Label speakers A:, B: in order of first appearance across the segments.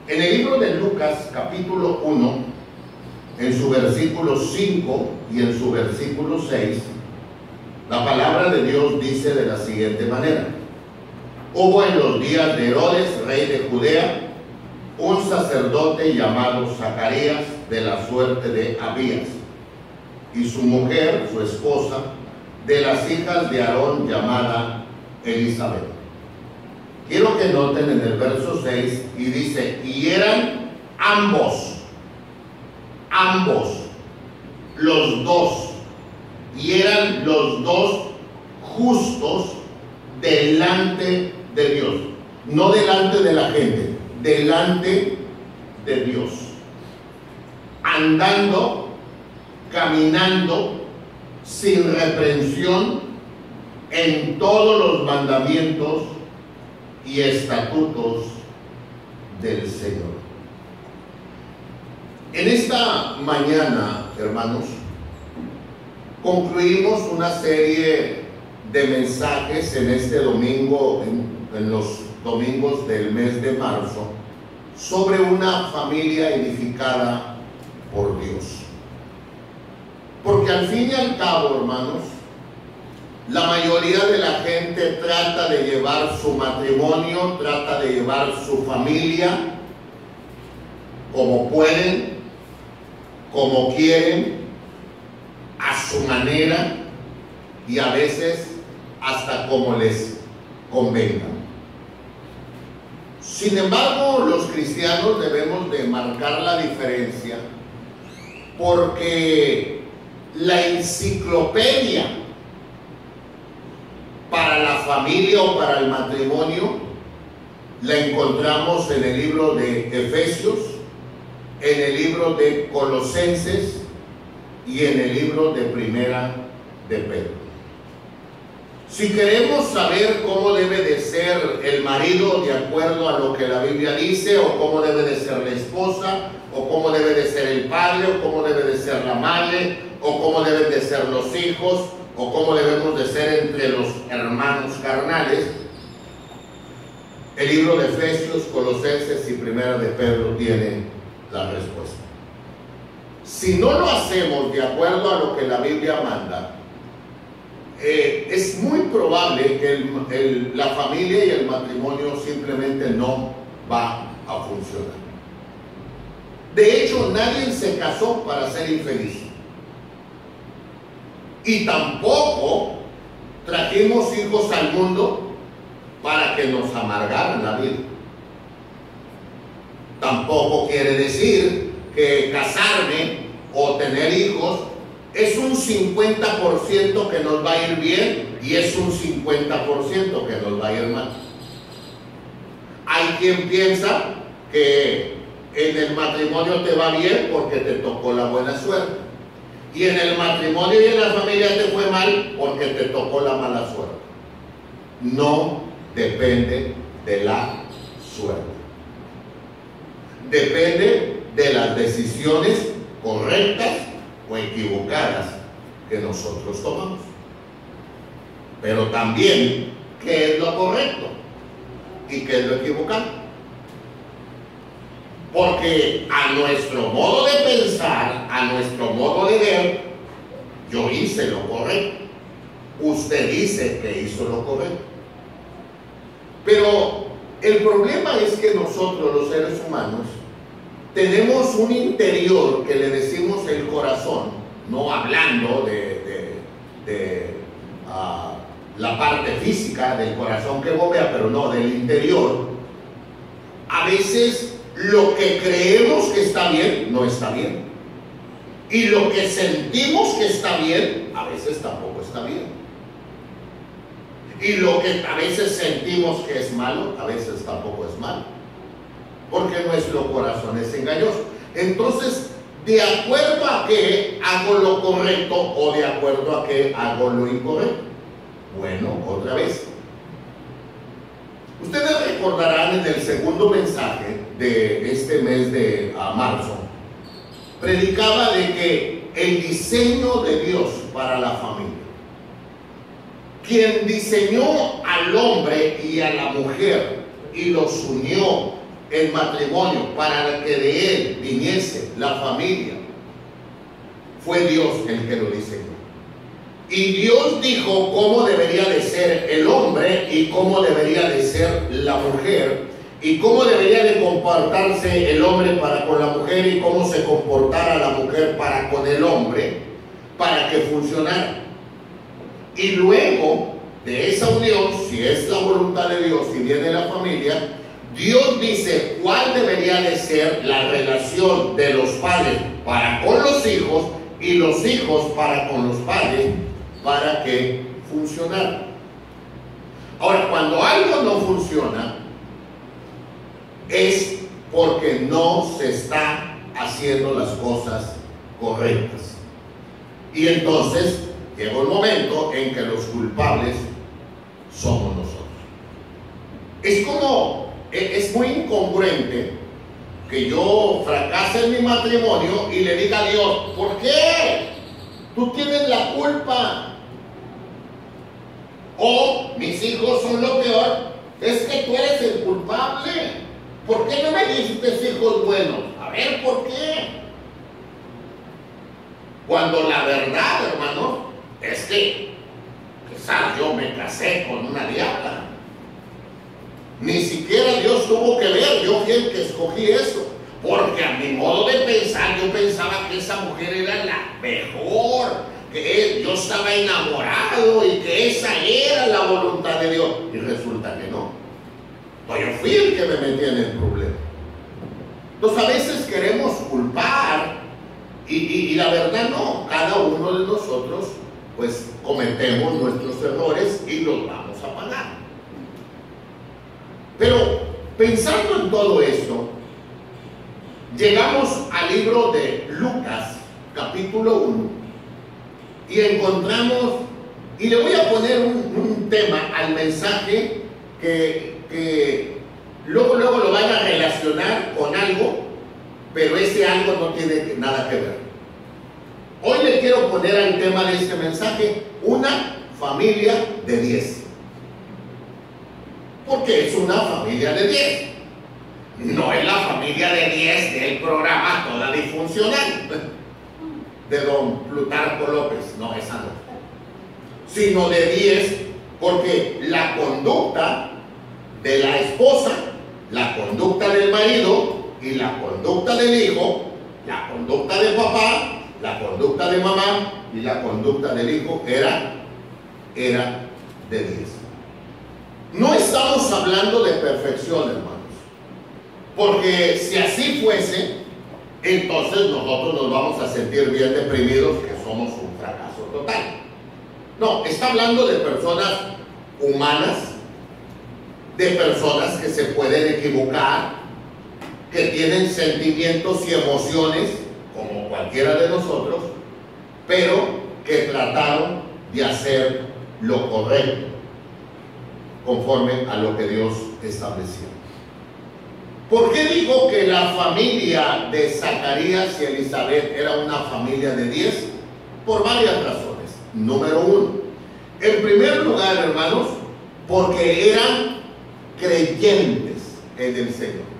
A: En el libro de Lucas, capítulo 1, en su versículo 5 y en su versículo 6, la palabra de Dios dice de la siguiente manera: hubo en los días de Herodes, rey de Judea, un sacerdote llamado Zacarías, de la suerte de Abías, y su mujer, su esposa, de las hijas de Aarón, llamada Elizabeth. Quiero que noten en el verso 6, y dice: y eran ambos, los dos, y eran los dos justos delante de Dios, no delante de la gente, delante de Dios, andando, caminando sin reprensión en todos los mandamientos y estatutos del Señor. En esta mañana, hermanos, concluimos una serie de mensajes en este domingo, en los domingos del mes de marzo, sobre una familia edificada por Dios. Porque al fin y al cabo, hermanos, la mayoría de la gente trata de llevar su matrimonio, trata de llevar su familia como pueden, como quieren, a su manera y a veces hasta como les convenga. Sin embargo, los cristianos debemos de marcar la diferencia, porque la enciclopedia para la familia o para el matrimonio la encontramos en el libro de Efesios, en el libro de Colosenses y en el libro de Primera de Pedro. Si queremos saber cómo debe de ser el marido de acuerdo a lo que la Biblia dice, o cómo debe de ser la esposa, o cómo debe de ser el padre, o cómo debe de ser la madre, o cómo deben de ser los hijos, o cómo debemos de ser entre los hermanos carnales, el libro de Efesios, Colosenses y Primera de Pedro tiene la respuesta. Si no lo hacemos de acuerdo a lo que la Biblia manda, es muy probable que la familia y el matrimonio simplemente no va a funcionar. De hecho, nadie se casó para ser infeliz. Y tampoco trajimos hijos al mundo para que nos amargaran la vida. Tampoco quiere decir que casarme o tener hijos es un 50% que nos va a ir bien y es un 50% que nos va a ir mal. Hay quien piensa que en el matrimonio te va bien porque te tocó la buena suerte, y en el matrimonio y en la familia te fue mal porque te tocó la mala suerte. No depende de la suerte, depende de las decisiones correctas o equivocadas que nosotros tomamos. Pero también, ¿qué es lo correcto y qué es lo equivocado? Porque a nuestro modo de pensar, a nuestro modo de ver, yo hice lo correcto, usted dice que hizo lo correcto. Pero el problema es que nosotros, los seres humanos, tenemos un interior que le decimos el corazón, no hablando de la parte física del corazón que bombea, pero no, del interior. A veces lo que creemos que está bien, no está bien. Y lo que sentimos que está bien, a veces tampoco está bien. Y lo que a veces sentimos que es malo, a veces tampoco es malo. Porque nuestro corazón es engañoso. Entonces, ¿de acuerdo a qué hago lo correcto o de acuerdo a qué hago lo incorrecto? Bueno, otra vez. Ustedes recordarán en el segundo mensaje de este mes de marzo, predicaba de que el diseño de Dios para la familia, quien diseñó al hombre y a la mujer y los unió el matrimonio, para que de él viniese la familia, fue Dios el que lo diseñó. Y Dios dijo cómo debería de ser el hombre y cómo debería de ser la mujer, y cómo debería de comportarse el hombre para con la mujer y cómo se comportara la mujer para con el hombre, para que funcionara. Y luego de esa unión, si es la voluntad de Dios y viene la familia, Dios dice cuál debería de ser la relación de los padres para con los hijos y los hijos para con los padres, para que funcionara. Ahora, cuando algo no funciona, es porque no se está haciendo las cosas correctas. Y entonces llega un momento en que los culpables somos nosotros. Es muy incongruente que yo fracase en mi matrimonio y le diga a Dios, ¿por qué? Tú tienes la culpa. O mis hijos son lo peor, es que tú eres el culpable. ¿Por qué no me diste hijos buenos? A ver, ¿por qué? Cuando la verdad, hermano, es que quizás yo me casé con una diabla. Ni siquiera Dios tuvo que ver, yo fui el que escogí eso. Porque a mi modo de pensar, yo pensaba que esa mujer era la mejor, que yo estaba enamorado y que esa era la voluntad de Dios. Y resulta que no. Yo fui el que me metí en el problema. Entonces a veces queremos culpar y la verdad no. Cada uno de nosotros pues cometemos nuestros errores y los vamos a pagar. Pero pensando en todo esto, llegamos al libro de Lucas, capítulo 1, y encontramos, y le voy a poner un tema al mensaje que luego lo van a relacionar con algo, pero ese algo no tiene nada que ver. Hoy le quiero poner al tema de este mensaje una familia de 10. Porque es una familia de 10. No es la familia de 10 del programa Toda Disfuncional de don Plutarco López, no, esa no, sino de 10, porque la conducta de la esposa, la conducta del marido y la conducta del hijo, la conducta de papá, la conducta de mamá y la conducta del hijo era de 10. No estamos hablando de perfección, hermanos, porque si así fuese, entonces nosotros nos vamos a sentir bien deprimidos, que somos un fracaso total. No, está hablando de personas humanas, de personas que se pueden equivocar, que tienen sentimientos y emociones como cualquiera de nosotros, pero que trataron de hacer lo correcto conforme a lo que Dios estableció. ¿Por qué digo que la familia de Zacarías y Elizabeth era una familia de 10? Por varias razones. Número 1, en primer lugar, hermanos, porque eran creyentes en el Señor.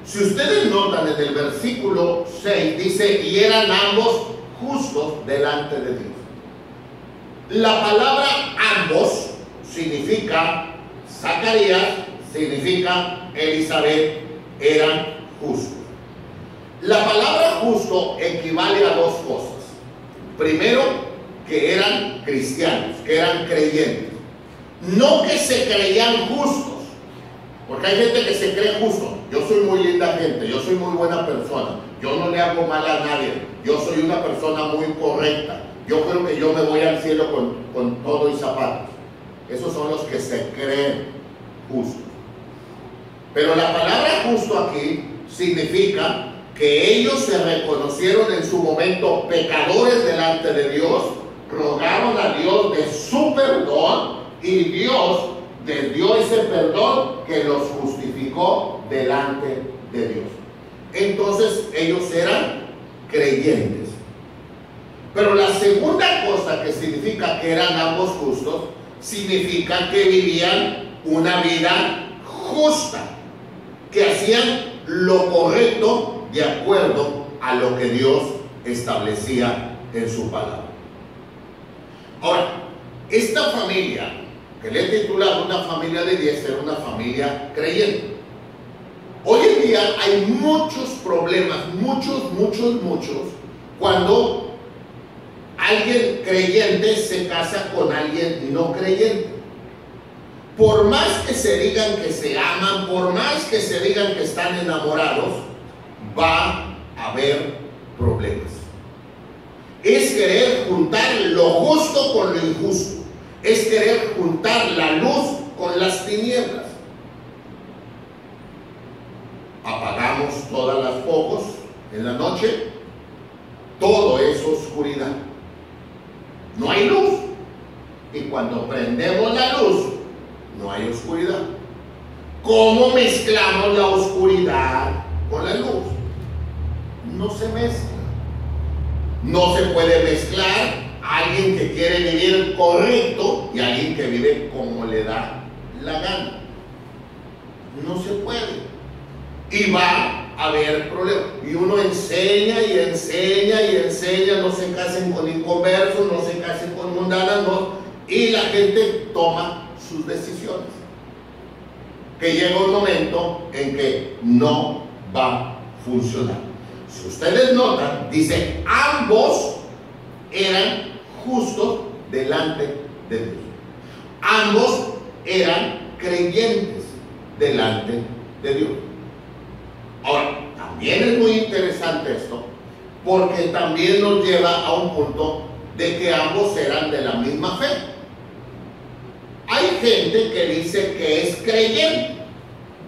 A: Si ustedes notan en el versículo 6, dice, y eran ambos justos delante de Dios. La palabra ambos significa, Zacarías significa, Elizabeth, eran justos. La palabra justo equivale a dos cosas. Primero, que eran cristianos, que eran creyentes. No que se creían justos, porque hay gente que se cree justo. Yo soy muy linda gente, yo soy muy buena persona, yo no le hago mal a nadie, yo soy una persona muy correcta, yo creo que yo me voy al cielo con todo y zapatos. Esos son los que se creen justos. Pero la palabra justo aquí significa que ellos se reconocieron en su momento pecadores delante de Dios, rogaron a Dios de su perdón y Dios les dio ese perdón que los justificó delante de Dios. Entonces ellos eran creyentes. Pero la segunda cosa que significa que eran ambos justos significa que vivían una vida justa. que hacían lo correcto de acuerdo a lo que Dios establecía en su palabra. Ahora, esta familia, que le he titulado una familia de 10, era una familia creyente. Hoy en día hay muchos problemas, muchos, cuando alguien creyente se casa con alguien no creyente. Por más que se digan que se aman, por más que se digan que están enamorados, va a haber problemas. Es querer juntar lo justo con lo injusto. Es querer juntar la luz con las tinieblas. Apagamos todas las focos en la noche, todo es oscuridad. No hay luz. Y cuando prendemos la luz, no hay oscuridad. ¿Cómo mezclamos la oscuridad con la luz? No se mezcla. No se puede mezclar alguien que quiere vivir correcto y alguien que vive como le da la gana. No se puede. Y va a haber problemas. Y uno enseña y enseña y enseña, no se casen con inconversos, no se casen con mundanas, no. Y la gente toma sus decisiones. Que llega un momento en que no va a funcionar. Si ustedes notan, dice, ambos eran justos delante de Dios. Ambos eran creyentes delante de Dios. Ahora, también es muy interesante esto, porque también nos lleva a un punto de que ambos eran de la misma fe. Hay gente que dice que es creyente,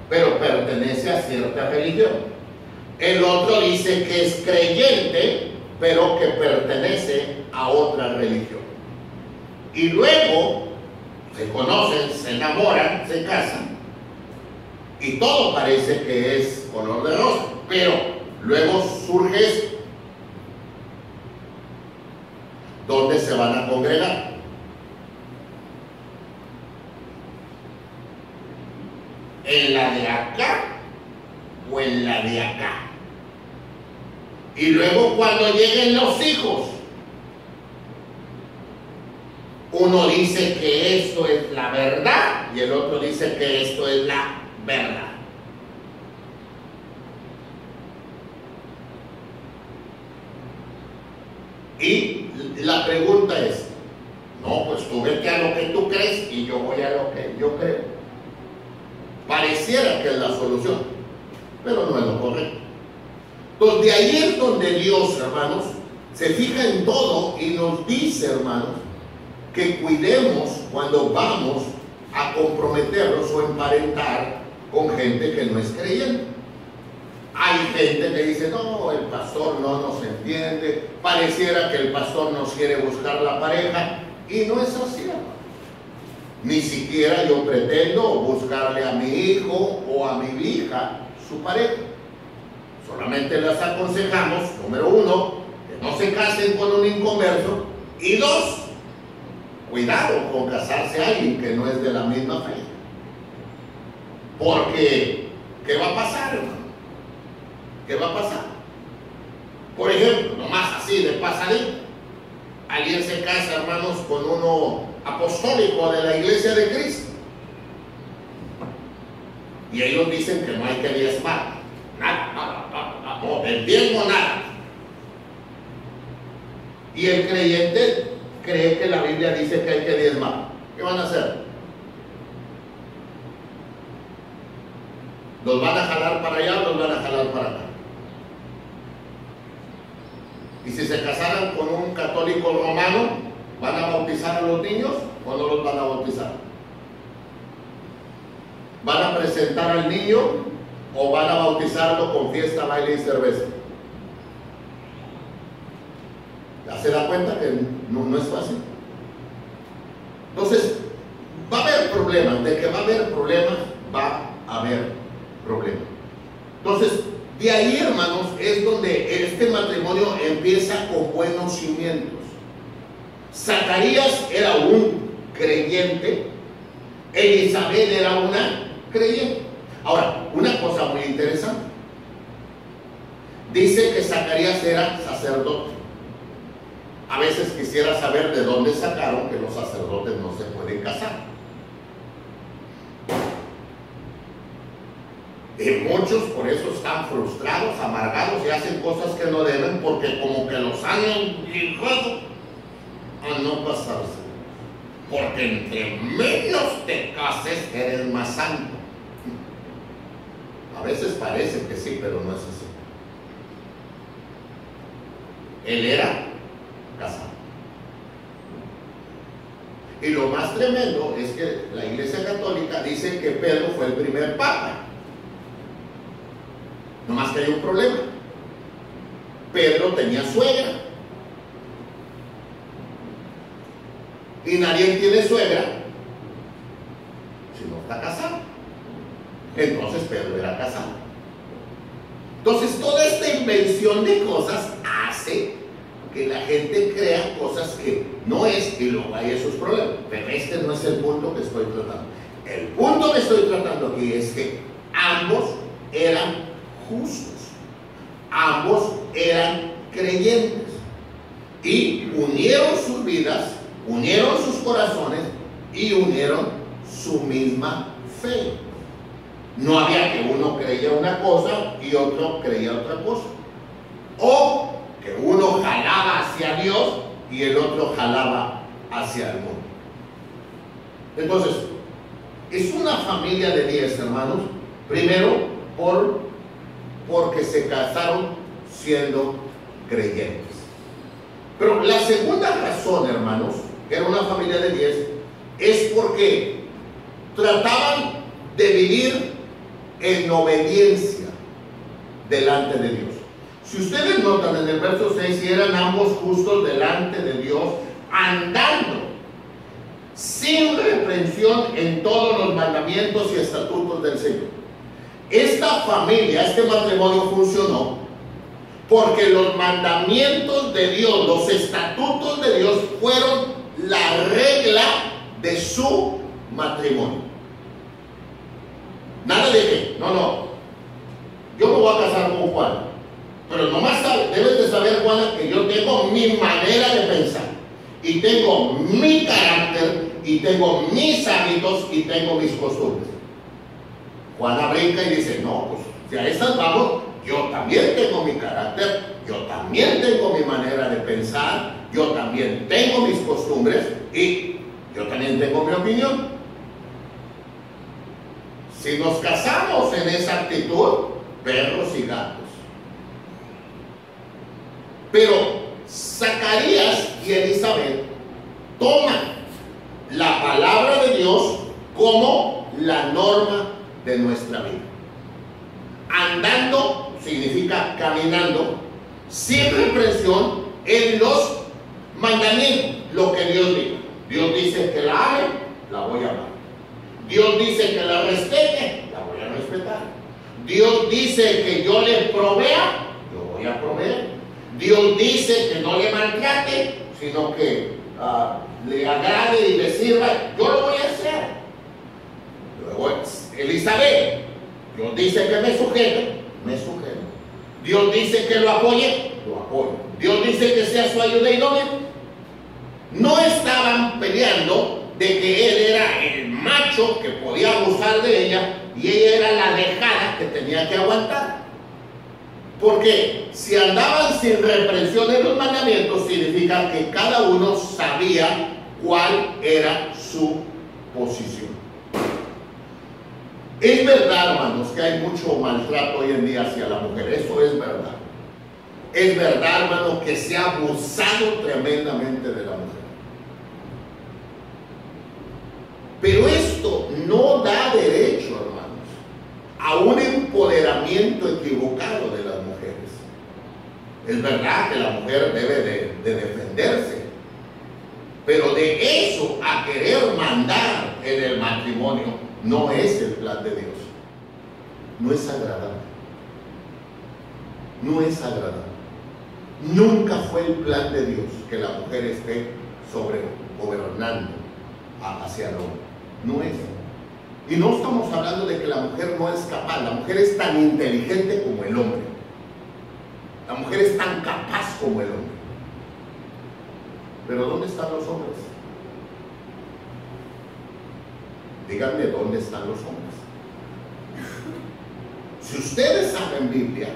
A: pero pertenece a cierta religión. El otro dice que es creyente, pero que pertenece a otra religión. Y luego se conocen, se enamoran, se casan, y todo parece que es color de rosa, pero luego surge esto. ¿Dónde se van a congregar? ¿En la de acá o en la de acá? Y luego cuando lleguen los hijos, uno dice que esto es la verdad y el otro dice que esto es la verdad. Y la pregunta es, no, pues tú vete a lo que tú crees y yo voy a lo que yo creo. Pareciera que es la solución, pero no es lo correcto. Entonces, de ahí es donde Dios, hermanos, se fija en todo y nos dice, hermanos, que cuidemos cuando vamos a comprometernos o emparentar con gente que no es creyente. Hay gente que dice, no, el pastor no nos entiende, pareciera que el pastor nos quiere buscar la pareja, y no es así, hermano. Ni siquiera yo pretendo buscarle a mi hijo o a mi hija su pareja. Solamente las aconsejamos, número uno, que no se casen con un inconverso, y dos, cuidado con casarse a alguien que no es de la misma fe. Porque, ¿qué va a pasar, hermano? ¿Qué va a pasar? Por ejemplo, nomás así de pasadita, alguien se casa, hermanos, con uno apostólico de la Iglesia de Cristo, y ellos dicen que no hay que diezmar, nada, no, del diezmo nada. Y el creyente cree que la Biblia dice que hay que diezmar. ¿Qué van a hacer? ¿Los van a jalar para allá o los van a jalar para acá? Y si se casaran con un católico romano, ¿van a bautizar a los niños o no los van a bautizar? ¿Van a presentar al niño o van a bautizarlo con fiesta, baile y cerveza? ¿Ya se da cuenta que no es fácil? Entonces, va a haber problemas. De que va a haber problemas, va a haber problemas. Entonces, de ahí, hermanos, es donde este matrimonio empieza con buenos cimientos. Zacarías era un creyente, Elizabeth era una creyente. Ahora, una cosa muy interesante. Dice que Zacarías era sacerdote. A veces quisiera saber de dónde sacaron que los sacerdotes no se pueden casar. Y muchos por eso están frustrados, amargados y hacen cosas que no deben porque como que los han obligado a no casarse. Porque entre menos te cases eres más santo. A veces parece que sí, pero no es así. Él era casado. Y lo más tremendo es que la Iglesia Católica dice que Pedro fue el primer papa. No más que hay un problema. Pedro tenía suegra. Y nadie tiene suegra si no está casado. Entonces Pedro era casado. Entonces toda esta invención de cosas hace que la gente crea cosas que no es, y luego hay esos problemas. Pero este no es el punto que estoy tratando. El punto que estoy tratando aquí es que ambos eran justos, ambos eran creyentes y unieron sus vidas, unieron sus corazones y unieron su misma fe. No había que uno creía una cosa y otro creía otra cosa, o que uno jalaba hacia Dios y el otro jalaba hacia el mundo. Entonces, es una familia de 10 hermanos, primero porque se casaron siendo creyentes. Pero la segunda razón, hermanos, que era una familia de 10, es porque trataban de vivir en obediencia delante de Dios. Si ustedes notan en el verso 6, si eran ambos justos delante de Dios, andando sin reprensión en todos los mandamientos y estatutos del Señor. Esta familia, este matrimonio funcionó porque los mandamientos de Dios, los estatutos de Dios fueron la regla de su matrimonio. Nada de que, no, yo me voy a casar con Juana, pero nomás debes de saber, Juana, que yo tengo mi manera de pensar y tengo mi carácter y tengo mis hábitos y tengo mis costumbres. Juana brinca y dice, no, pues si a esas vamos, yo también tengo mi carácter, yo también tengo mi manera de pensar, yo también tengo mis costumbres y yo también tengo mi opinión. Si nos casamos en esa actitud, perros y gatos. Pero Zacarías y Elizabeth toman la palabra de Dios como la norma de nuestra vida. Andando significa caminando sin represión en los mandamientos, lo que Dios dice. Dios dice que la ame, la voy a amar. Dios dice que la respete, la voy a respetar. Dios dice que yo le provea, yo voy a proveer. Dios dice que no le maltrate, sino que le agrade y le sirva, yo lo voy a hacer. Luego Elizabeth, Dios dice que me sujete, me sujeto. Dios dice que lo apoye, lo apoyo. Dios dice que sea su ayuda idónea. No estaban peleando de que él era el macho que podía abusar de ella y ella era la dejada que tenía que aguantar. Porque si andaban sin reprensión en los mandamientos, significa que cada uno sabía cuál era su posición. Es verdad, hermanos, que hay mucho maltrato hoy en día hacia la mujer. Eso es verdad. Es verdad, hermano, que se ha abusado tremendamente de la mujer. Pero esto no da derecho, hermanos, a un empoderamiento equivocado de las mujeres. Es verdad que la mujer debe de defenderse, pero de eso a querer mandar en el matrimonio no es el plan de Dios. No es agradable. No es agradable. Nunca fue el plan de Dios que la mujer esté gobernando hacia el hombre. No es. Y no estamos hablando de que la mujer no es capaz. La mujer es tan inteligente como el hombre. La mujer es tan capaz como el hombre. Pero ¿dónde están los hombres? Díganme, ¿dónde están los hombres? Si ustedes saben Biblia,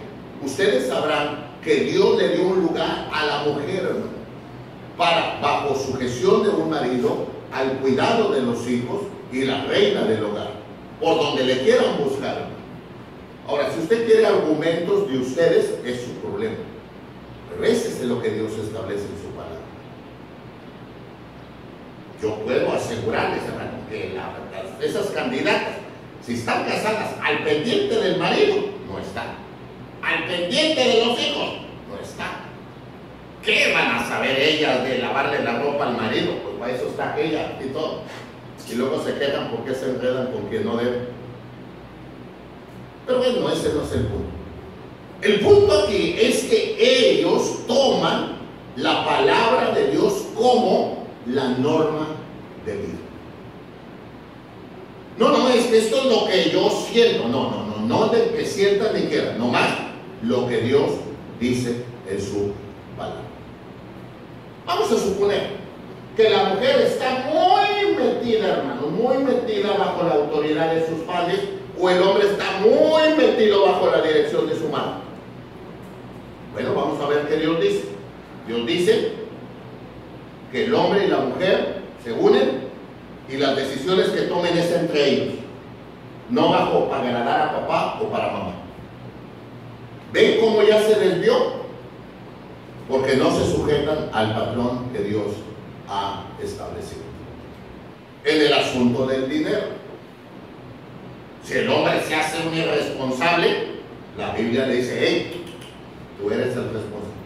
A: ustedes sabrán que Dios le dio un lugar a la mujer, ¿no?, para, bajo sujeción de un marido, al cuidado de los hijos y la reina del hogar, por donde le quieran buscar. Ahora, si usted quiere argumentos de ustedes, es su problema, pero ese es lo que Dios establece en su palabra. Yo puedo asegurarles, hermano, que esas candidatas, si están casadas al pendiente del marido, no están. Al pendiente de los hijos, no están. ¿Qué van a saber ellas de lavarle la ropa al marido? Pues para eso está aquella y todo. Y luego se quejan porque se enredan con quien no debe. Pero bueno, ese no es el punto. El punto aquí es que ellos toman la palabra de Dios como la norma de vida. No, es que esto es lo que yo siento. No de que sientan ni quieran, nomás lo que Dios dice en su palabra. Vamos a suponer que la mujer está muy metida, hermano, muy metida bajo la autoridad de sus padres, o el hombre está muy metido bajo la dirección de su madre. Bueno, vamos a ver qué Dios dice. Dios dice que el hombre y la mujer se unen y las decisiones que tomen es entre ellos, no bajo para agradar a papá o para mamá. ¿Ven cómo ya se desvió? Porque no se sujetan al patrón que Dios ha establecido. En el asunto del dinero, si el hombre se hace un irresponsable, la Biblia le dice: hey, tú eres el responsable.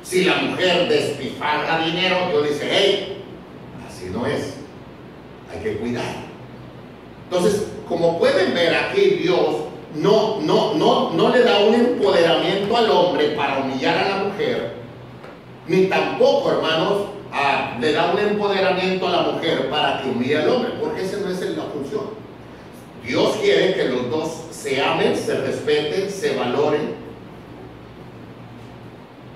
A: Si la mujer despilfarra dinero, Dios dice: hey, así no es, hay que cuidar. Entonces, como pueden ver aquí, Dios no le da un empoderamiento al hombre para humillar a la mujer, ni tampoco, hermanos, le da un empoderamiento a la mujer para que humille al hombre, porque esa no es la función. Dios quiere que los dos se amen, se respeten, se valoren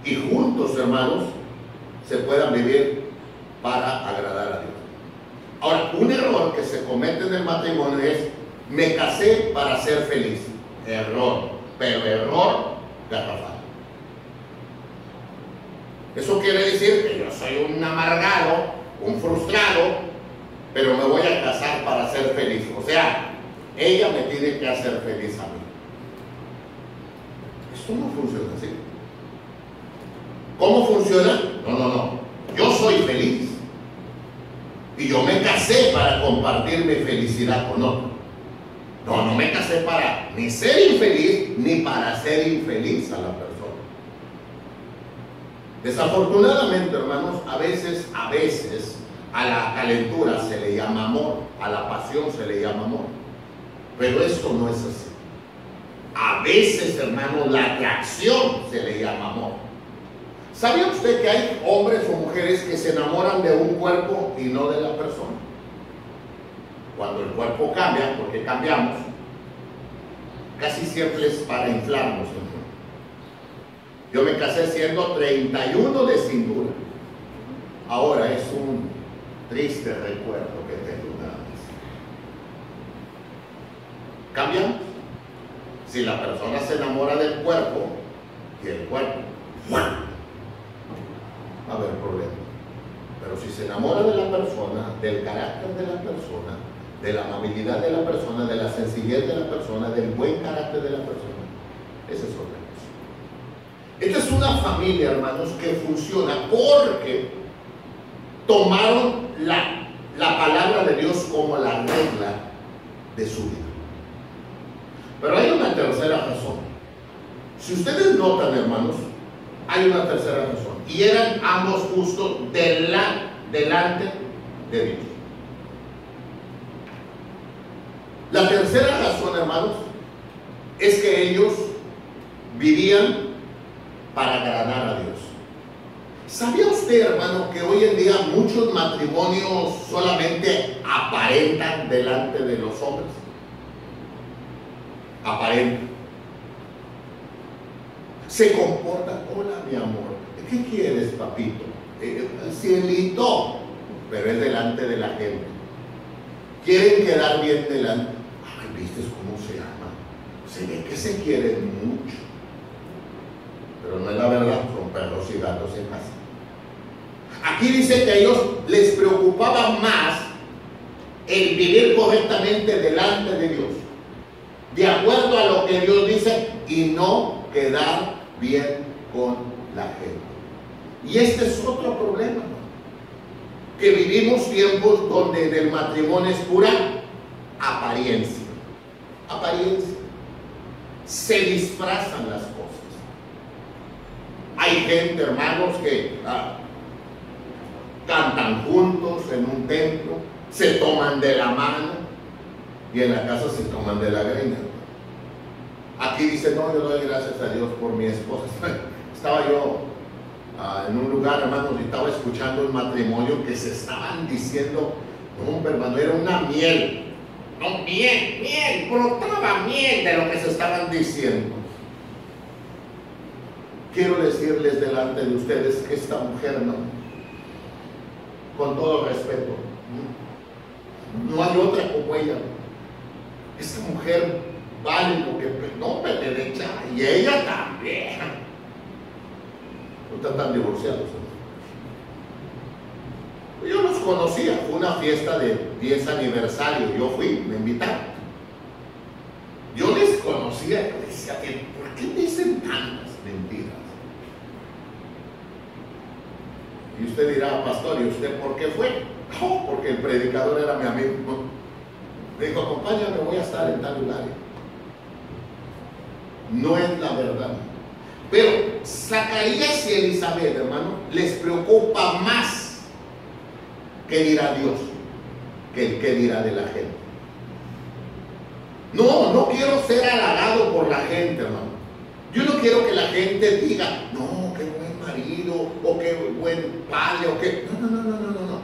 A: y juntos, hermanos, se puedan vivir para agradar a Dios. Ahora, un error que se comete en el matrimonio es: me casé para ser feliz. Error, pero error garrafal. Eso quiere decir que yo soy un amargado, un frustrado, pero me voy a casar para ser feliz. O sea, ella me tiene que hacer feliz a mí. Esto no funciona así. ¿Cómo funciona? No. Yo soy feliz. Y yo me casé para compartir mi felicidad con otro. No me casé para ni ser infeliz, ni para ser infeliz a la persona. Desafortunadamente, hermanos, a veces a la calentura se le llama amor, a la pasión se le llama amor. Pero esto no es así. A veces, hermanos, la atracción se le llama amor. ¿Sabía usted que hay hombres o mujeres que se enamoran de un cuerpo y no de la persona? Cuando el cuerpo cambia, porque cambiamos, casi siempre es para inflarnos. Yo me casé siendo 31 de cintura. Ahora es un triste recuerdo que tengo nada más. Cambiamos. Si la persona se enamora del cuerpo y el cuerpo, va a haber problema. Pero si se enamora de la persona, del carácter de la persona, de la amabilidad de la persona, de la sencillez de la persona, del buen carácter de la persona, esa es otra cosa. Esta es una familia, hermanos, que funciona porque tomaron la palabra de Dios como la regla de su vida. Pero hay una tercera razón. Si ustedes notan, hermanos, hay una tercera razón. Y eran ambos justos delante de Dios. La tercera razón, hermanos, es que ellos vivían para agradar a Dios. ¿Sabía usted, hermano, que hoy en día muchos matrimonios solamente aparentan delante de los hombres? Aparentan. Se comportan, hola mi amor, ¿qué quieres, papito? Cielito, pero es delante de la gente. Quieren quedar bien delante. Ay, ¿viste cómo se ama? Se ve que se quieren mucho. Pero no es la verdad, son perros y gatos en casa. Aquí dice que a ellos les preocupaba más el vivir correctamente delante de Dios, de acuerdo a lo que Dios dice, y no quedar bien con la gente. Y este es otro problema, ¿no? Que vivimos tiempos donde del matrimonio es pura apariencia. Apariencia. Se disfrazan las cosas. Hay gente, hermanos, que cantan juntos en un templo, se toman de la mano y en la casa se toman de la greña. Aquí dice, no, yo doy gracias a Dios por mi esposa. Estaba yo en un lugar, hermanos, y estaba escuchando un matrimonio que se estaban diciendo, no, hermano, era una miel. No, miel, brotaba miel de lo que se estaban diciendo. Quiero decirles delante de ustedes que esta mujer, no, con todo respeto, no hay otra como ella. Esta mujer vale lo que no pertenece, y ella también. No están divorciados, ¿no? Yo los conocía, fue una fiesta de 10 aniversario, yo fui, me invitaron. Yo les conocía, y decía, ¿por qué dicen tantas mentiras? Y usted dirá, pastor, ¿y usted por qué fue? No, porque el predicador era mi amigo. Me dijo, acompáñame, voy a estar en tal lugar. No es la verdad. Pero Zacarías y Elizabeth, hermano, les preocupa más que dirá Dios que dirá de la gente. No quiero ser halagado por la gente, hermano. Yo no quiero que la gente diga, no, qué buen marido, o qué buen padre, o qué... No.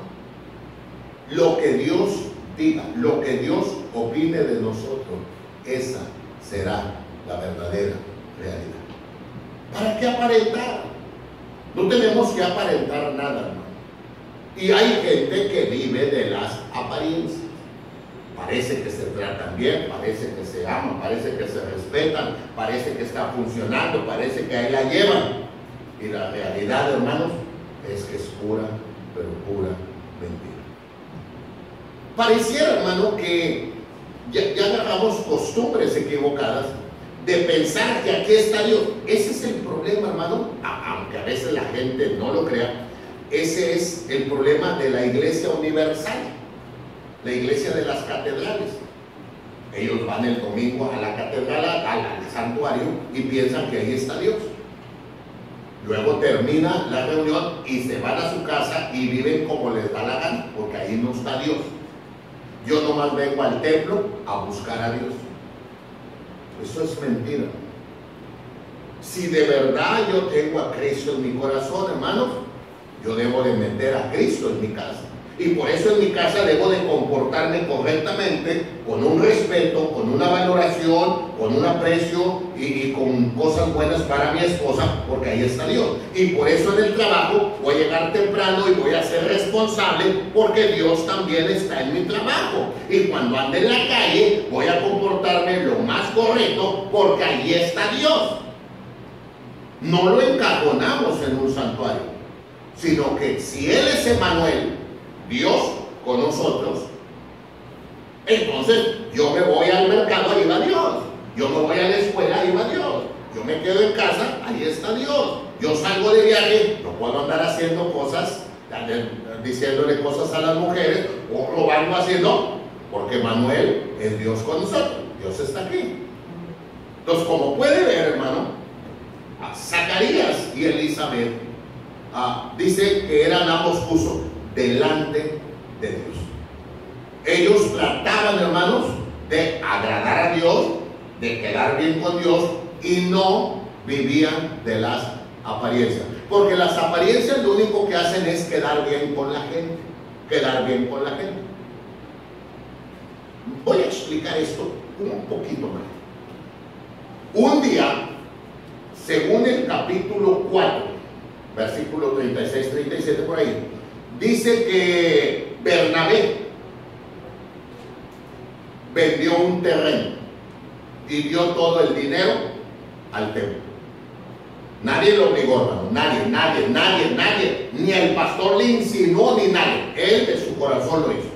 A: Lo que Dios diga, lo que Dios opine de nosotros, esa será la verdadera realidad. ¿Para qué aparentar? No tenemos que aparentar nada, hermano. Y hay gente que vive de las apariencias. Parece que se tratan bien, parece que se aman, parece que se respetan, parece que está funcionando, parece que ahí la llevan. Y la realidad, hermanos, es que es pura, pero pura mentira. Pareciera, hermano, que ya agarramos costumbres equivocadas de pensar que aquí está Dios. Ese es el problema, hermano, aunque a veces la gente no lo crea. Ese es el problema de la iglesia universal, la iglesia de las catedrales. Ellos van el domingo a la catedral, al santuario, y piensan que ahí está Dios. Luego termina la reunión y se van a su casa y viven como les da la gana, porque ahí no está Dios. Yo nomás vengo al templo a buscar a Dios. Eso es mentira. Si de verdad yo tengo a Cristo en mi corazón, hermanos, yo debo de meter a Cristo en mi casa. Y por eso en mi casa debo de comportarme correctamente, con un respeto, con una valoración, con un aprecio y con cosas buenas para mi esposa, porque ahí está Dios. Y por eso en el trabajo voy a llegar temprano y voy a ser responsable, porque Dios también está en mi trabajo. Y cuando ande en la calle voy a comportarme lo más correcto, porque ahí está Dios. No lo encajonamos en un santuario, sino que si Él es Emmanuel, Dios con nosotros, entonces yo me voy al mercado, ahí va Dios. Yo me voy a la escuela, ahí va Dios. Yo me quedo en casa, ahí está Dios. Yo salgo de viaje, no puedo andar haciendo cosas, diciéndole cosas a las mujeres, o robando, haciendo, porque Manuel es Dios con nosotros. Dios está aquí. Entonces, como puede ver, hermano, Zacarías y Elizabeth dice que eran ambos justos delante de Dios. Ellos trataban, hermanos, de agradar a Dios, de quedar bien con Dios, y no vivían de las apariencia. Porque las apariencias lo único que hacen es quedar bien con la gente. Quedar bien con la gente. Voy a explicar esto un poquito más. Un día, según el capítulo 4, versículo 36-37 por ahí, dice que Bernabé vendió un terreno y dio todo el dinero al templo. Nadie lo obligó, hermano, nadie, ni el pastor le insinuó ni nadie. Él de su corazón lo hizo.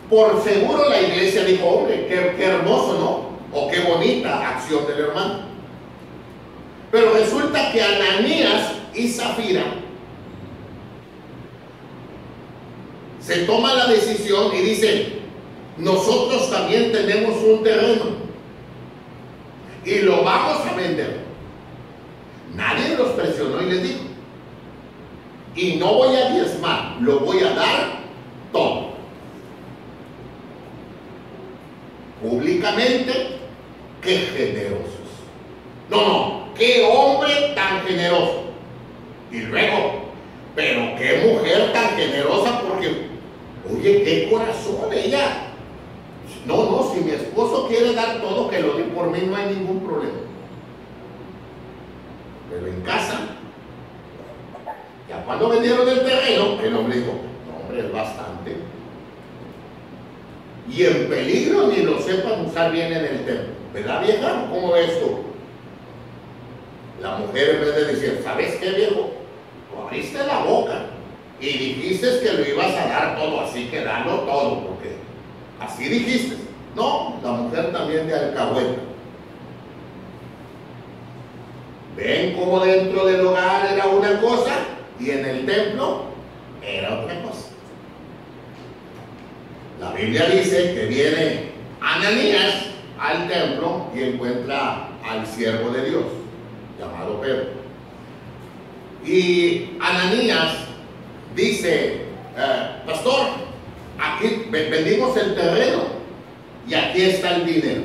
A: Por seguro la iglesia dijo, hombre, qué hermoso, ¿no? O qué bonita acción del hermano. Pero resulta que Ananías y Zafira se toma la decisión y dicen, nosotros también tenemos un terreno y lo vamos a vender. Nadie los presionó y les dijo, y no voy a diezmar, lo voy a dar todo. Públicamente, qué generosos. No, qué hombre tan generoso. Y luego, pero qué mujer tan generosa, porque, oye, qué corazón ella. No, si mi esposo quiere dar todo, que lo dé por mí, no hay ningún problema. Pero en casa, ya cuando vendieron el terreno, el hombre dijo, no, hombre, es bastante. Y en peligro ni lo sepan usar bien en el templo. ¿Verdad, vieja? ¿Cómo ves tú? La mujer, en vez de decir, ¿sabes qué, viejo? Tú abriste la boca y dijiste que lo ibas a dar todo, así que dalo todo, porque así dijiste. No, la mujer también de alcahueta. Ven cómo dentro del hogar era una cosa y en el templo era otra cosa. La Biblia dice que viene Ananías al templo y encuentra al siervo de Dios, llamado Pedro. Y Ananías dice, pastor, aquí vendimos el terreno y aquí está el dinero.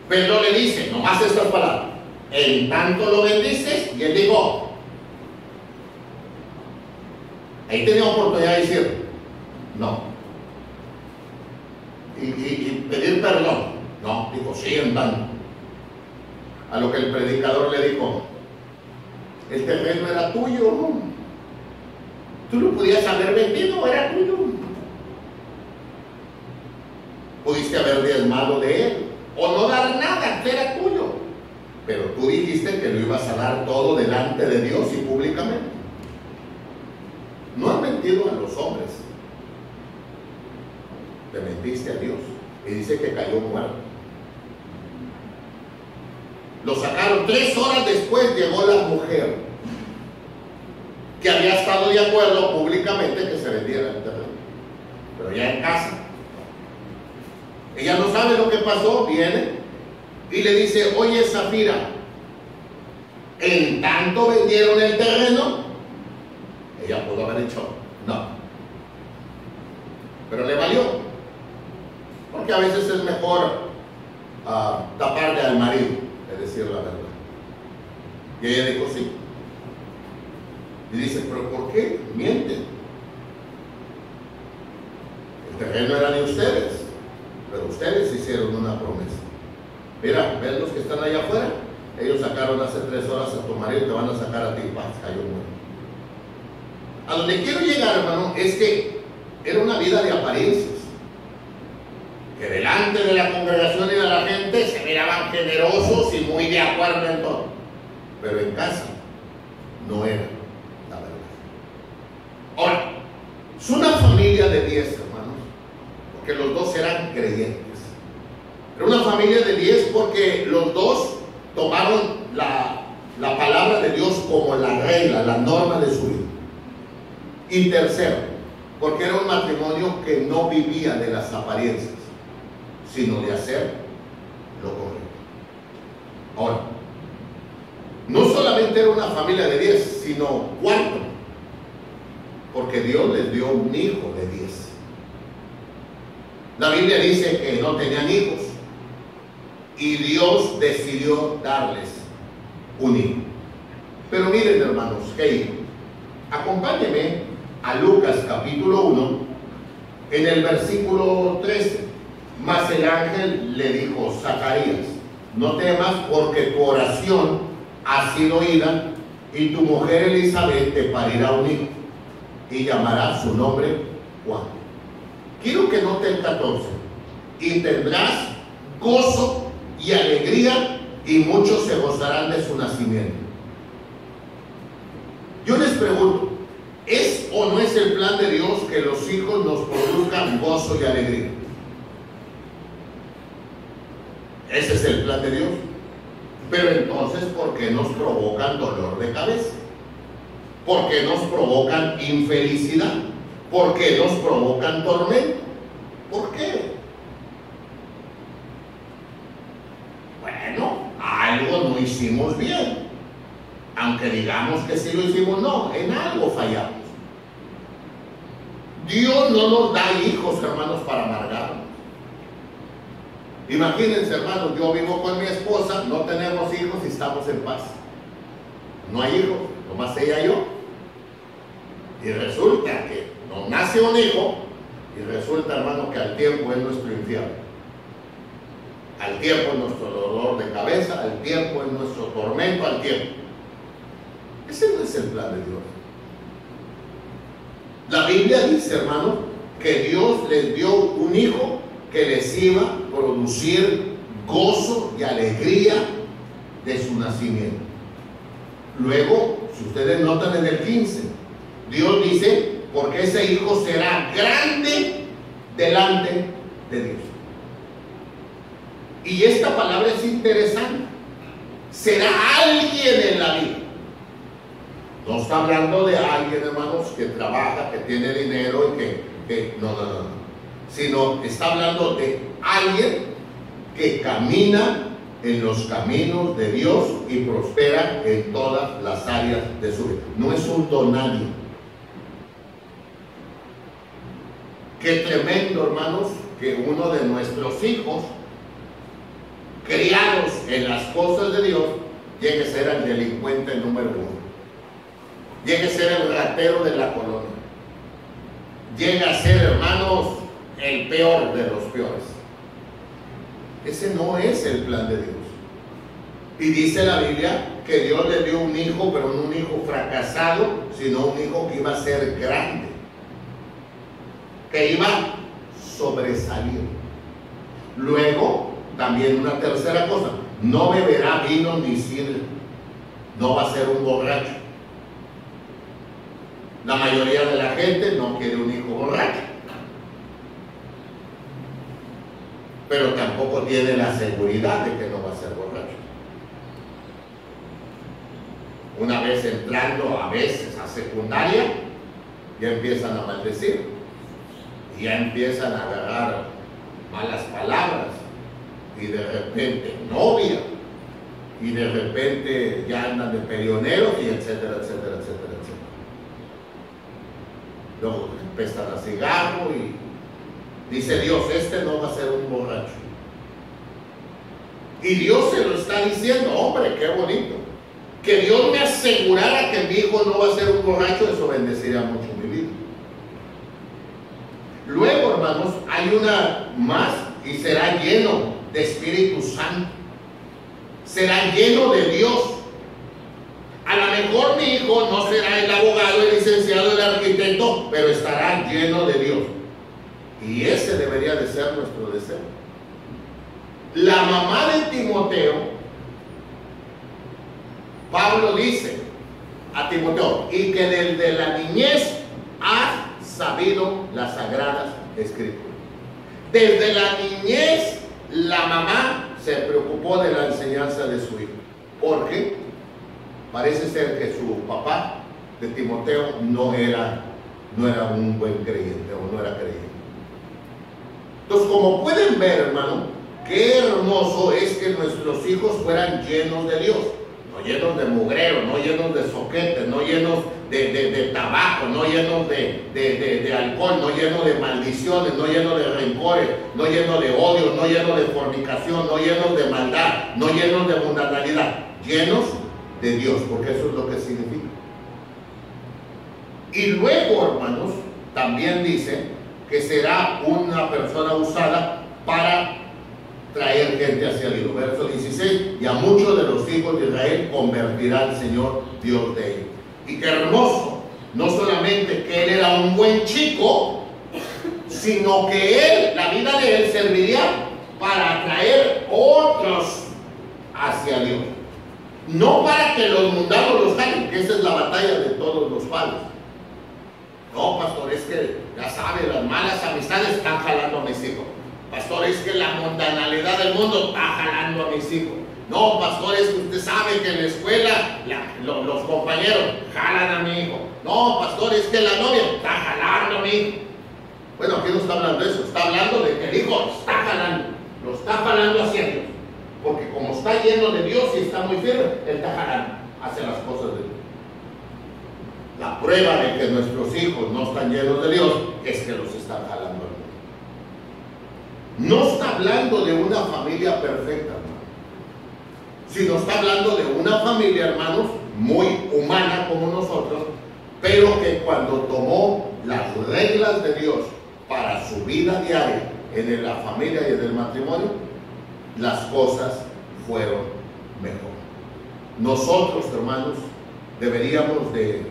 A: Pedro le dice, nomás estas palabras, en tanto lo bendices, y él dijo, ahí tenía oportunidad de decir, no. Y pedir perdón, no, dijo, sí, en tanto. A lo que el predicador le dijo, el terreno era tuyo, tú lo podías haber vendido, era tuyo. Pudiste haber diezmado de él, o no dar nada, que era tuyo. Pero tú dijiste que lo ibas a dar todo delante de Dios y públicamente. No han mentido a los hombres, le mentiste a Dios. Y dice que cayó muerto. Lo sacaron. 3 horas después llegó la mujer que había estado de acuerdo públicamente que se vendiera el terreno, pero ya en casa. Ella no sabe lo que pasó, viene y le dice, oye, Zafira, en tanto vendieron el terreno. Ella pudo haber dicho no, pero le valió, porque a veces es mejor taparle al marido que decir la verdad. Y ella dijo sí. Y dice, pero ¿por qué mienten? El terreno era de ustedes, pero ustedes hicieron una promesa. Mira, ven los que están allá afuera, ellos sacaron hace 3 horas a tu marido, te van a sacar a ti, paz, cayó muerto. A donde quiero llegar, hermano, es que era una vida de apariencias, que delante de la congregación y de la gente se miraban generosos y muy de acuerdo en todo, pero en casa no era la verdad. Ahora, es una familia de 10 hermanos, porque los dos eran creyentes. Era una familia de 10 porque los dos tomaron la palabra de Dios como la regla, la norma de su vida. Y tercero, porque era un matrimonio que no vivía de las apariencias, sino de hacer lo correcto. Ahora, no solamente era una familia de 10, sino 4, porque Dios les dio un hijo de 10. La Biblia dice que no tenían hijos y Dios decidió darles un hijo. Pero miren, hermanos, acompáñenme a Lucas capítulo 1, en el versículo 13. Mas el ángel le dijo: Zacarías, no temas, porque tu oración ha sido oída, y tu mujer Elizabeth te parirá un hijo, y llamará su nombre Juan. Quiero que note el 14. Y tendrás gozo y alegría, y muchos se gozarán de su nacimiento. Yo les pregunto, ¿es o no es el plan de Dios que los hijos nos produzcan gozo y alegría? Ese es el plan de Dios. Pero entonces, ¿por qué nos provocan dolor de cabeza? ¿Por qué nos provocan infelicidad? ¿Por qué nos provocan tormento? ¿Por qué? Bueno, algo no hicimos bien. Aunque digamos que sí lo hicimos, no, en algo fallamos. Dios no nos da hijos, hermanos, para amargarnos. Imagínense, hermanos, yo vivo con mi esposa, no tenemos hijos y estamos en paz. No hay hijos, nomás ella y yo. Y resulta que nos nace un hijo, y resulta, hermano, que al tiempo es nuestro infierno. Al tiempo es nuestro dolor de cabeza, al tiempo es nuestro tormento, al tiempo. Ese no es el plan de Dios. La Biblia dice, hermano, que Dios les dio un hijo que les iba a producir gozo y alegría de su nacimiento. Luego, si ustedes notan en el 15, Dios dice: porque ese hijo será grande delante de Dios. Y esta palabra es interesante. Será alguien en la vida. No está hablando de alguien, hermanos, que trabaja, que tiene dinero y que no. Sino está hablando de alguien que camina en los caminos de Dios y prospera en todas las áreas de su vida. No es un don nadie. Qué tremendo, hermanos, que uno de nuestros hijos, criados en las cosas de Dios, llegue a ser el delincuente número 1. Llegue a ser el ratero de la colonia. Llegue a ser, hermanos, el peor de los peores. Ese no es el plan de Dios. Y dice la Biblia que Dios le dio un hijo, pero no un hijo fracasado, sino un hijo que iba a ser grande, que iba a sobresalir. Luego, también una tercera cosa: no beberá vino ni sidra, no va a ser un borracho. La mayoría de la gente no quiere un hijo borracho, pero tampoco tiene la seguridad de que no va a ser borracho. Una vez entrando a veces a secundaria, ya empiezan a maldecir, y ya empiezan a agarrar malas palabras, y de repente novia, y de repente ya andan de perioneros, y etcétera, etcétera, etcétera, etcétera. Luego empiezan a cigarro y dice Dios: este no va a ser un borracho. Y Dios se lo está diciendo. Hombre, qué bonito. Que Dios me asegurara que mi hijo no va a ser un borracho, eso bendeciría mucho mi vida. Luego, hermanos, hay una más, y será lleno de Espíritu Santo. Será lleno de Dios. A lo mejor mi hijo no será el abogado, el licenciado, el arquitecto, pero estará lleno de Dios. Y ese debería de ser nuestro deseo. La mamá de Timoteo, Pablo dice a Timoteo: y que desde la niñez has sabido las sagradas escrituras. Desde la niñez la mamá se preocupó de la enseñanza de su hijo. ¿Por qué? Parece ser que su papá de Timoteo no era un buen creyente, o no era creyente. Entonces, como pueden ver, hermano, qué hermoso es que nuestros hijos fueran llenos de Dios. no llenos de mugrero, no llenos de soquetes, no llenos de tabaco, no llenos de alcohol, no llenos de maldiciones, no llenos de rencores, no llenos de odio, no llenos de fornicación, no llenos de maldad, no llenos de mundanalidad, llenos de Dios, porque eso es lo que significa. Y luego, hermanos, también dice que será una persona usada para traer gente hacia el hilo. Verso 16, y a muchos de los hijos de Israel convertirá el Señor Dios de ellos. Y qué hermoso, no solamente que él era un buen chico, sino que él, la vida de él serviría para atraer otros hacia Dios. No para que los mundanos los jalen, que esa es la batalla de todos los padres. No, pastor, es que ya sabe, las malas amistades están jalando a mis hijos. Pastor, es que la mundanalidad del mundo está jalando a mis hijos. No, pastor, es que usted sabe que en la escuela los compañeros jalan a mi hijo. No, pastor, es que la novia está jalando a mi hijo. Bueno, aquí no está hablando de eso, está hablando de que el hijo está jalando, lo está jalando hacia Dios. Porque como está lleno de Dios y está muy firme, él está jalando hacia las cosas de Dios. La prueba de que nuestros hijos no están llenos de Dios es que los están jalando. No está hablando de una familia perfecta, hermano, sino está hablando de una familia, hermanos, muy humana como nosotros, pero que cuando tomó las reglas de Dios para su vida diaria en la familia y en el matrimonio, las cosas fueron mejor. Nosotros, hermanos, deberíamos de,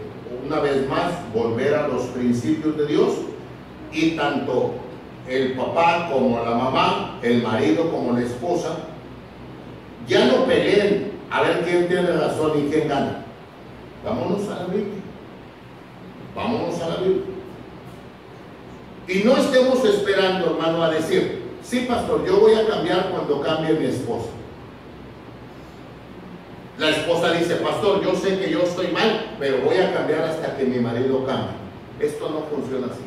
A: una vez más, volver a los principios de Dios, y tanto el papá como la mamá, el marido como la esposa, ya no peleen a ver quién tiene razón y quién gana. Vámonos a la Biblia. Vámonos a la Biblia. Y no estemos esperando, hermano, a decir, sí, pastor, yo voy a cambiar cuando cambie mi esposa. La esposa dice, pastor, yo sé que yo estoy mal, pero voy a cambiar hasta que mi marido cambie. Esto no funciona así.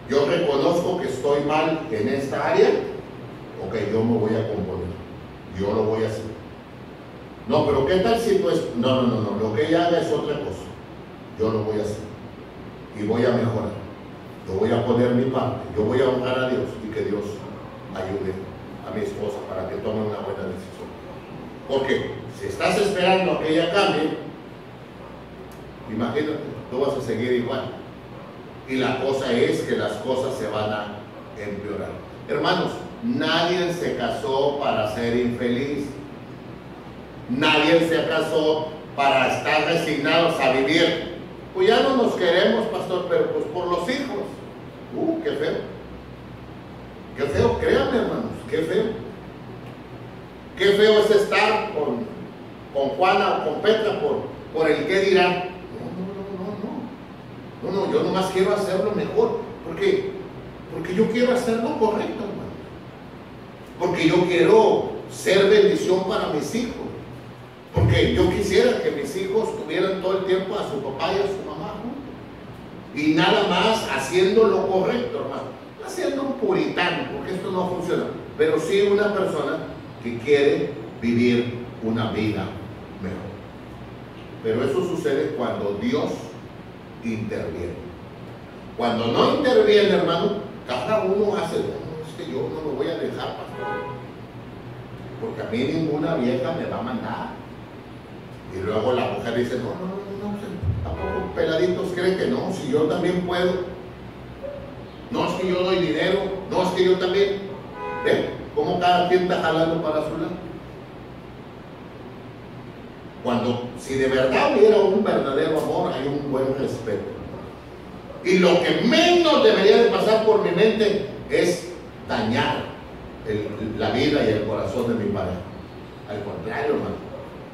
A: Yo reconozco que estoy mal en esta área, ok, yo me voy a componer, yo lo voy a hacer. No, pero ¿qué tal si tú es? No, lo que ella haga es otra cosa, yo lo voy a hacer y voy a mejorar, yo voy a poner mi parte, yo voy a honrar a Dios y que Dios ayude a mi esposa para que tome una buena decisión. Porque si estás esperando a que ella cambie, imagínate, tú vas a seguir igual. Y la cosa es que las cosas se van a empeorar. Hermanos, nadie se casó para ser infeliz. Nadie se casó para estar resignados a vivir. Pues ya no nos queremos, pastor, pero pues por los hijos. Qué feo. Qué feo, créanme, hermanos, qué feo. Qué feo es estar con Juana o con Petra por el qué dirán. No, yo nomás quiero hacerlo mejor, porque yo quiero hacerlo correcto, hermano. Porque yo quiero ser bendición para mis hijos. Porque yo quisiera que mis hijos tuvieran todo el tiempo a su papá y a su mamá juntos. Y nada más haciendo lo correcto, hermano. No haciendo un puritano, porque esto no funciona. Pero sí una persona que quiere vivir una vida mejor. Pero eso sucede cuando Dios interviene. Cuando no interviene, hermano, cada uno hace, no, es que yo no lo voy a dejar, pastor, porque a mí ninguna vieja me va a mandar. Y luego la mujer dice, no, tampoco peladitos creen que no, si yo también puedo. No es que yo doy dinero, no es que yo también. ¿Ven cómo cada quien está jalando para su lado? Cuando, si de verdad hubiera un verdadero amor, hay un buen respeto. Y lo que menos debería de pasar por mi mente es dañar la vida y el corazón de mi pareja. Al contrario, hermano,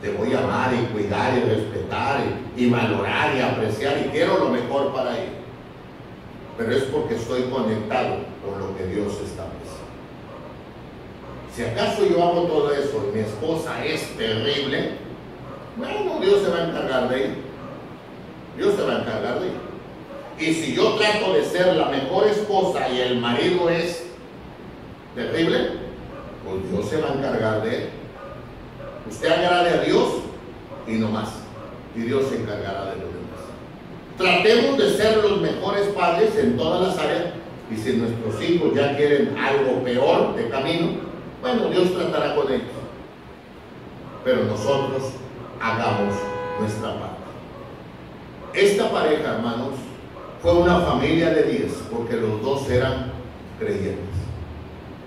A: te voy a amar y cuidar y respetar y valorar y apreciar y quiero lo mejor para ella. Pero es porque estoy conectado con lo que Dios establece. Si acaso yo hago todo eso y mi esposa es terrible, bueno, Dios se va a encargar de ella. Dios se va a encargar de ella. Y si yo trato de ser la mejor esposa y el marido es terrible, pues Dios se va a encargar de él. Usted agrade a Dios y no más. Y Dios se encargará de los demás. Tratemos de ser los mejores padres en todas las áreas. Y si nuestros hijos ya quieren algo peor de camino, bueno, Dios tratará con ellos. Pero nosotros hagamos nuestra parte. Esta pareja, hermanos, fue una familia de 10, porque los dos eran creyentes.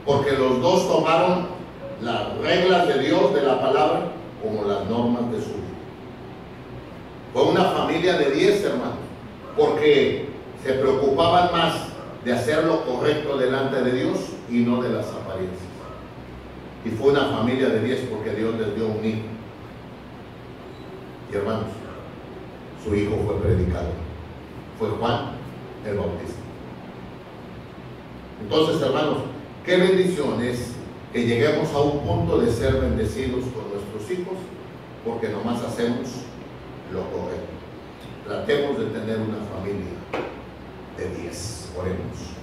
A: Porque los dos tomaron las reglas de Dios, de la palabra, como las normas de su vida. Fue una familia de 10, hermanos, porque se preocupaban más de hacer lo correcto delante de Dios y no de las apariencias. Y fue una familia de 10 porque Dios les dio un hijo. Y hermanos, su hijo fue predicador. Fue Juan el Bautista. Entonces, hermanos, qué bendición es que lleguemos a un punto de ser bendecidos con nuestros hijos, porque nomás hacemos lo correcto. Tratemos de tener una familia de 10. Oremos.